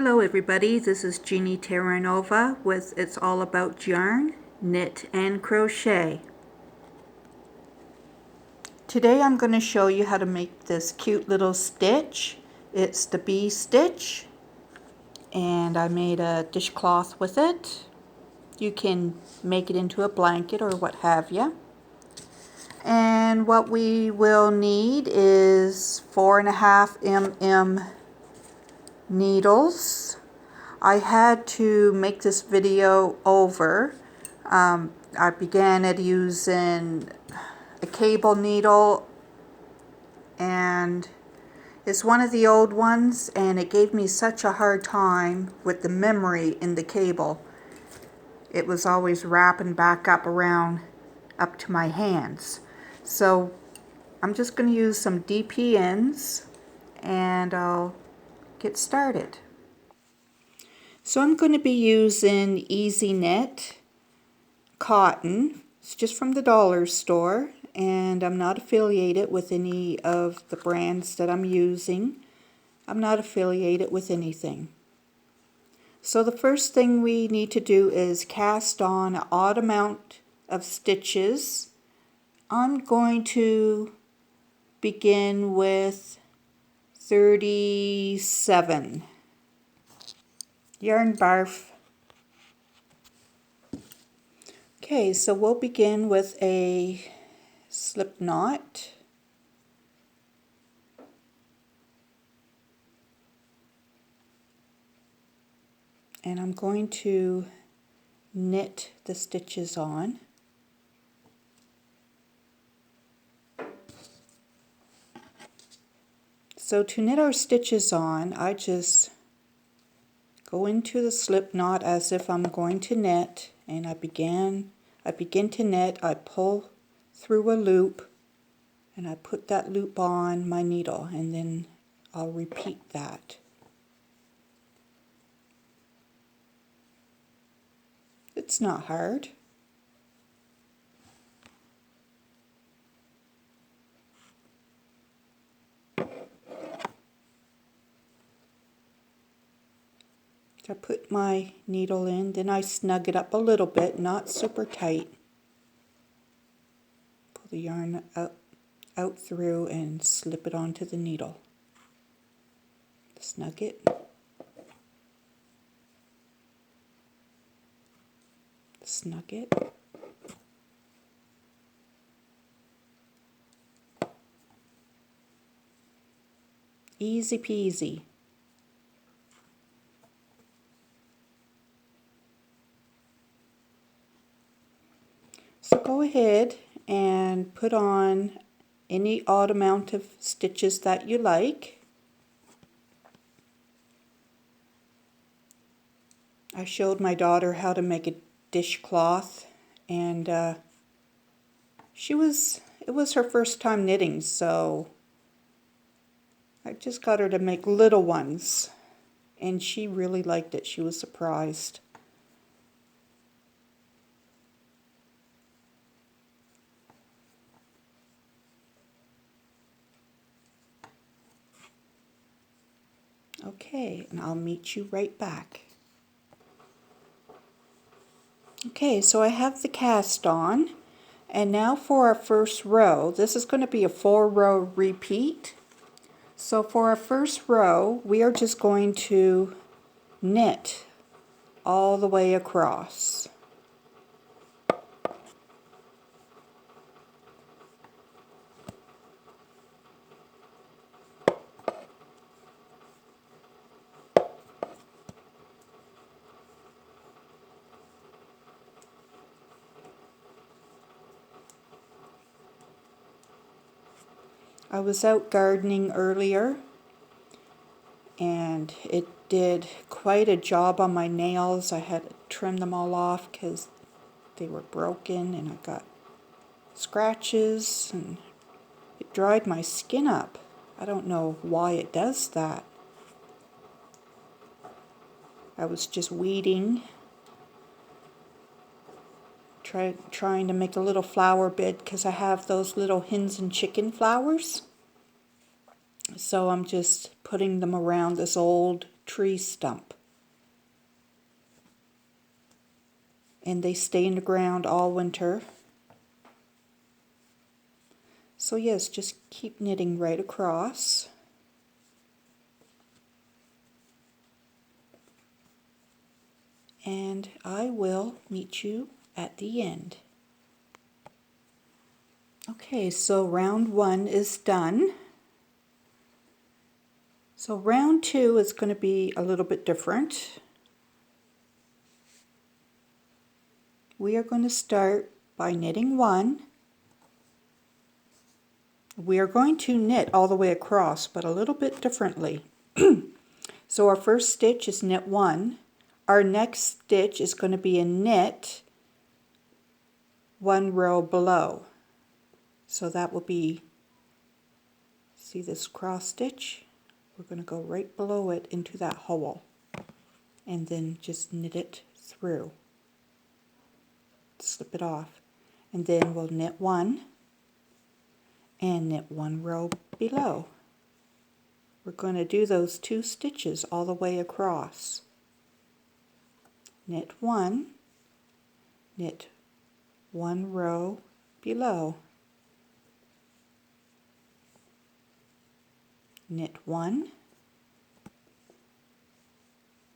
Hello everybody, this is Jeannie Terranova with It's All About Yarn, Knit and Crochet. Today I'm going to show you how to make this cute little stitch. It's the bee stitch and I made a dishcloth with it. You can make it into a blanket or what have you. And what we will need is 4.5 mm needles. I had to make this video over. I began at using a cable needle, and it's one of the old ones, and it gave me such a hard time with the memory in the cable. It was always wrapping back up around up to my hands. So I'm just going to use some DPNs and I'll get started. So I'm going to be using Easy Knit cotton. It's just from the dollar store, and I'm not affiliated with any of the brands that I'm using. I'm not affiliated with anything. So the first thing we need to do is cast on an odd amount of stitches. I'm going to begin with 37. Yarn barf. Okay, so we'll begin with a slip knot. And I'm going to knit the stitches on. So to knit our stitches on, I just go into the slip knot as if I'm going to knit, and I begin to knit. I pull through a loop and I put that loop on my needle, and then I'll repeat that. It's not hard. I put my needle in, then I snug it up a little bit, not super tight. Pull the yarn out through and slip it onto the needle. Snug it. Snug it. Easy peasy. So go ahead and put on any odd amount of stitches that you like. I showed my daughter how to make a dishcloth, and it was her first time knitting, so I just got her to make little ones, and she really liked it. She was surprised. Okay, and I'll meet you right back. Okay, so I have the cast on, and now for our first row. This is going to be a 4-row repeat. So for our first row, we are just going to knit all the way across. I was out gardening earlier, and it did quite a job on my nails. I had to trim them all off because they were broken, and I got scratches, and it dried my skin up. I don't know why it does that. I was just weeding, trying to make a little flower bed because I have those little hens and chicken flowers. So I'm just putting them around this old tree stump. And they stay in the ground all winter. So yes, just keep knitting right across. And I will meet you at the end. Okay, so round 1 is done. So round 2 is going to be a little bit different. We are going to start by knitting 1. We are going to knit all the way across, but a little bit differently. So our first stitch is knit 1. Our next stitch is going to be a knit 1 row below. So that will be, see this cross stitch? We're going to go right below it into that hole and then just knit it through. Slip it off. And then we'll knit 1 and knit 1 row below. We're going to do those 2 stitches all the way across. Knit 1, knit 1 row below. Knit 1,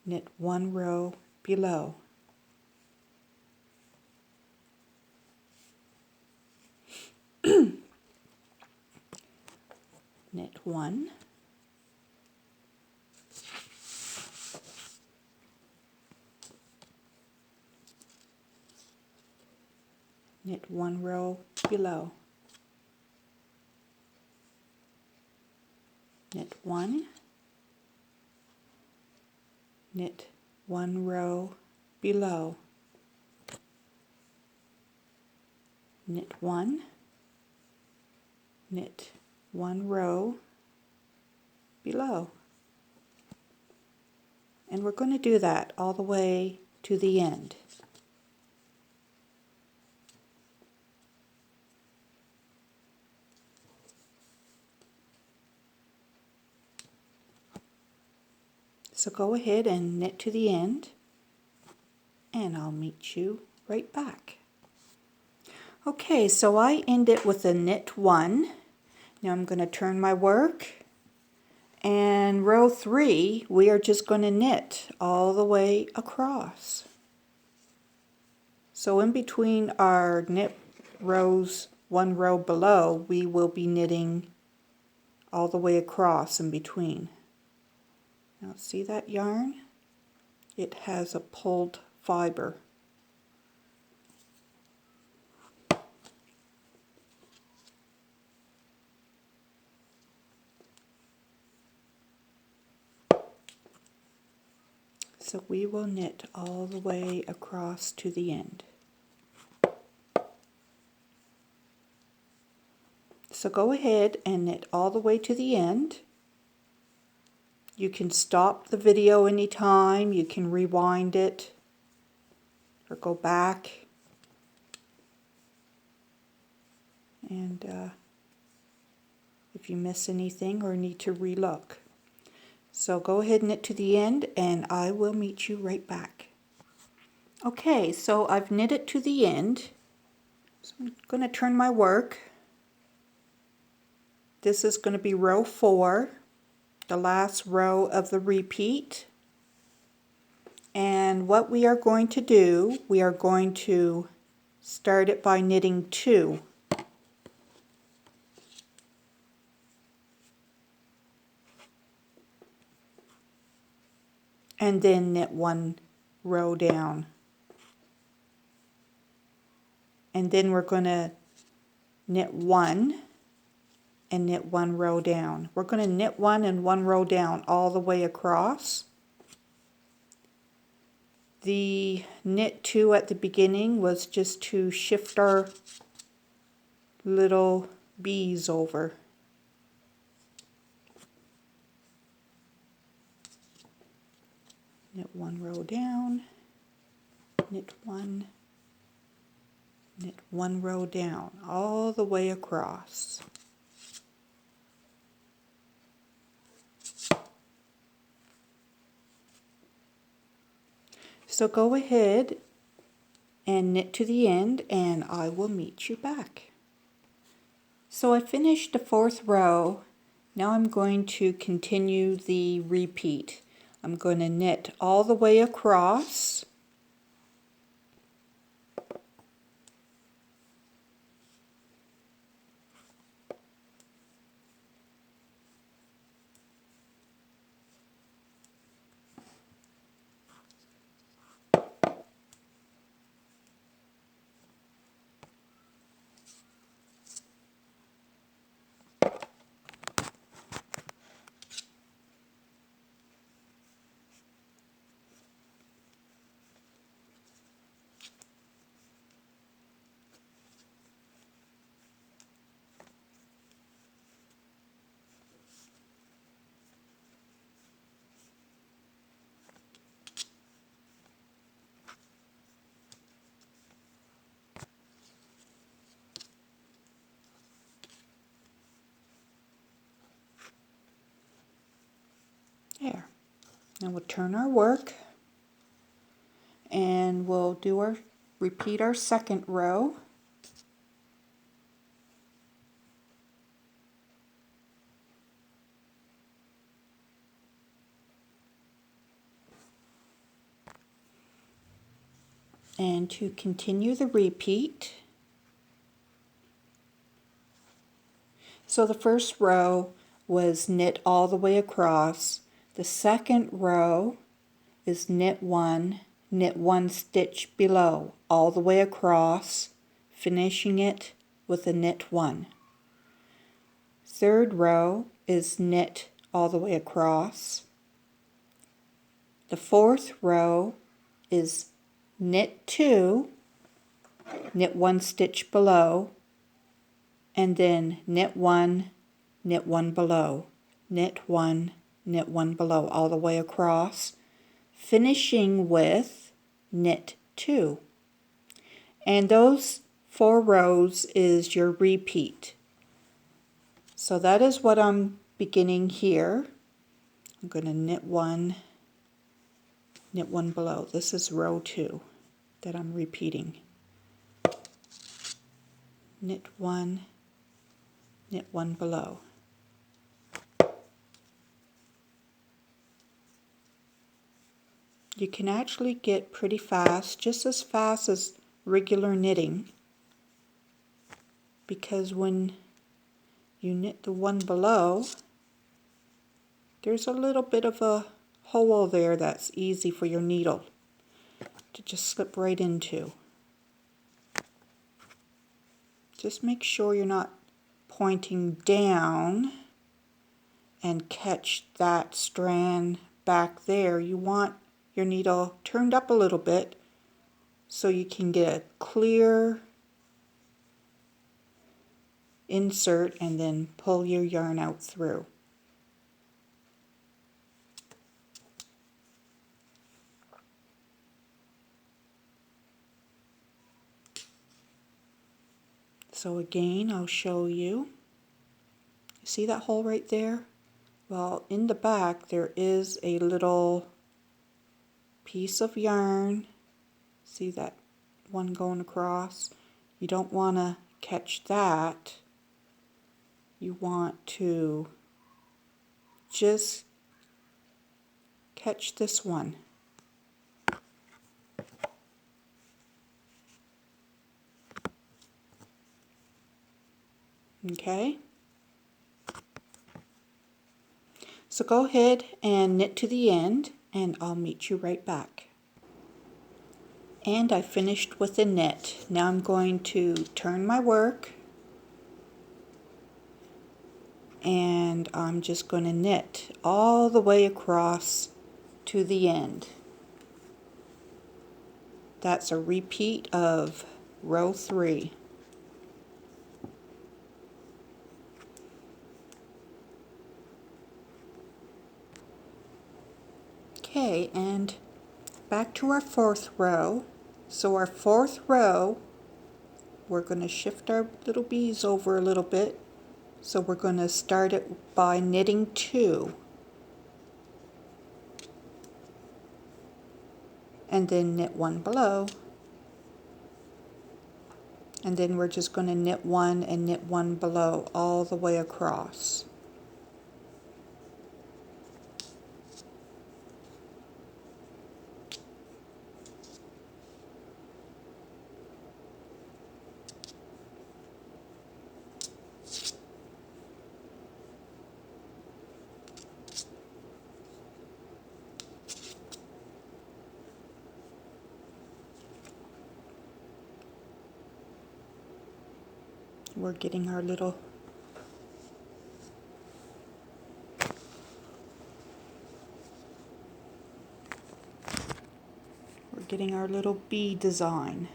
knit 1 row below. Knit 1, knit 1 row below. Knit 1, knit 1 row below. Knit 1, knit 1 row below. And we're going to do that all the way to the end. So go ahead and knit to the end, and I'll meet you right back. Okay, so I end it with a knit 1. Now I'm going to turn my work, and row 3 we are just going to knit all the way across. So in between our knit rows, 1 row below, we will be knitting all the way across in between. Now see that yarn? It has a pulled fiber. So we will knit all the way across to the end. So go ahead and knit all the way to the end. You can stop the video anytime, you can rewind it or go back. And if you miss anything or need to relook. So go ahead and knit to the end, and I will meet you right back. Okay, so I've knitted to the end. So I'm going to turn my work. This is going to be row 4, the last row of the repeat. And what we are going to do, we are going to start it by knitting 2. And then knit 1 row down. And then we're going to knit 1 and knit 1 row down. We're going to knit 1 and 1 row down all the way across. The knit 2 at the beginning was just to shift our little bees over. Knit 1 row down, knit 1, knit 1 row down all the way across. So go ahead and knit to the end and I will meet you back. So I finished the 4th row. Now I'm going to continue the repeat. I'm going to knit all the way across. There. Now we'll turn our work and we'll repeat our 2nd row. And to continue the repeat, so the 1st row was knit all the way across. The 2nd row is knit 1 stitch below all the way across, finishing it with a knit 1. 3rd row is knit all the way across. The 4th row is knit 2, knit 1 stitch below, and then knit 1 below, knit 1 below all the way across, finishing with knit 2. And those 4 rows is your repeat. So that is what I'm beginning here. I'm going to knit 1 below. This is row 2 that I'm repeating. Knit 1 below. You can actually get pretty fast, just as fast as regular knitting, because when you knit the one below, there's a little bit of a hole there that's easy for your needle to just slip right into. Just make sure you're not pointing down and catch that strand back there. You want your needle turned up a little bit so you can get a clear insert and then pull your yarn out through. So again, I'll show you. See that hole right there? Well, in the back there is a little piece of yarn. See that one going across? You don't want to catch that. You want to just catch this one. Okay? So go ahead and knit to the end and I'll meet you right back. And I finished with the knit. Now I'm going to turn my work and I'm just going to knit all the way across to the end. That's a repeat of row 3. Okay, and back to our 4th row. So our 4th row, we're going to shift our little bees over a little bit. So we're going to start it by knitting 2. and then knit one below, and then we're just going to knit one and knit one below all the way across. We're getting our little bee design.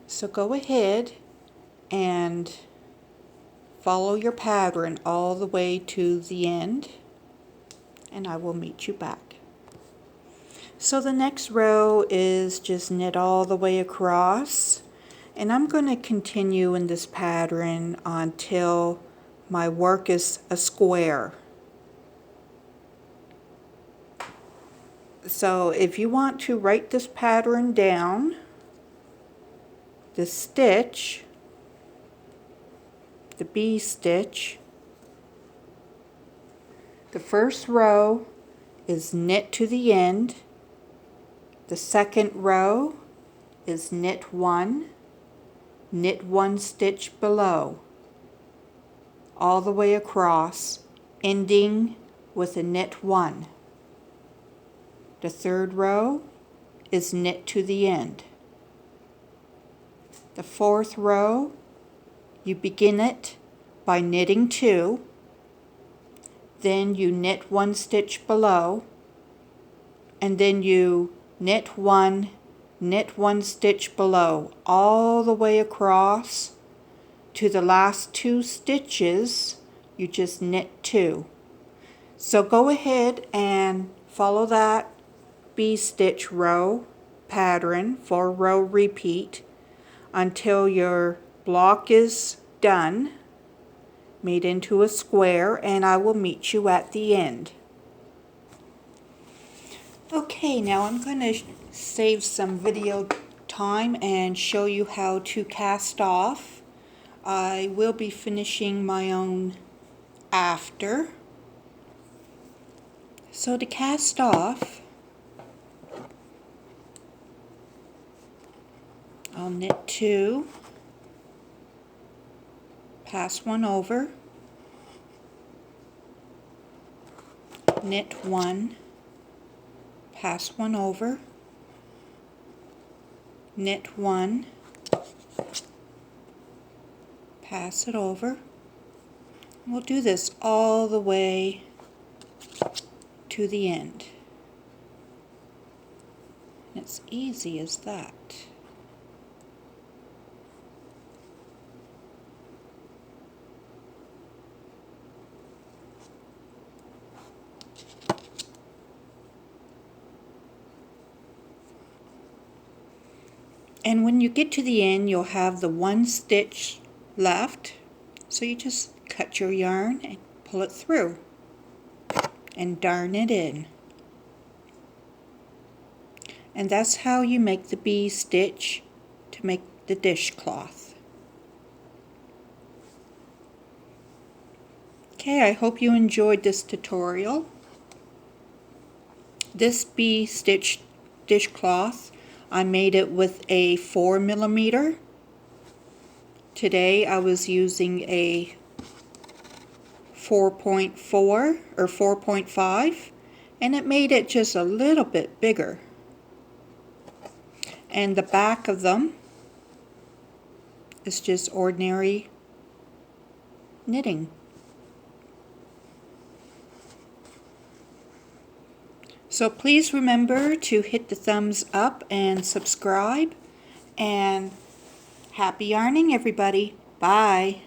So go ahead and follow your pattern all the way to the end, and I will meet you back. So the next row is just knit all the way across, and I'm going to continue in this pattern until my work is a square. So if you want to write this pattern down, the stitch, the bee stitch, the first row is knit to the end, the second row is knit one stitch below, all the way across, ending with a knit one. The third row is knit to the end. The fourth row, you begin it by knitting two, then you knit one stitch below, and then you knit one stitch below, all the way across to the last two stitches. You just knit two. So go ahead and follow that bee stitch row pattern, 4-row repeat, until your block is done, made into a square, and I will meet you at the end. Okay, now I'm going to save some video time and show you how to cast off. I will be finishing my own after. So to cast off, I'll knit two, pass one over, knit one, pass one over, knit one, pass it over. We'll do this all the way to the end. It's easy as that. And when you get to the end, you'll have the one stitch left. So you just cut your yarn and pull it through and darn it in. And that's how you make the bee stitch to make the dishcloth. Okay, I hope you enjoyed this tutorial. This bee stitch dishcloth, I made it with a 4mm. Today I was using a 4.4 or 4.5, and it made it just a little bit bigger. And the back of them is just ordinary knitting. So please remember to hit the thumbs up and subscribe, and happy yarning, everybody. Bye.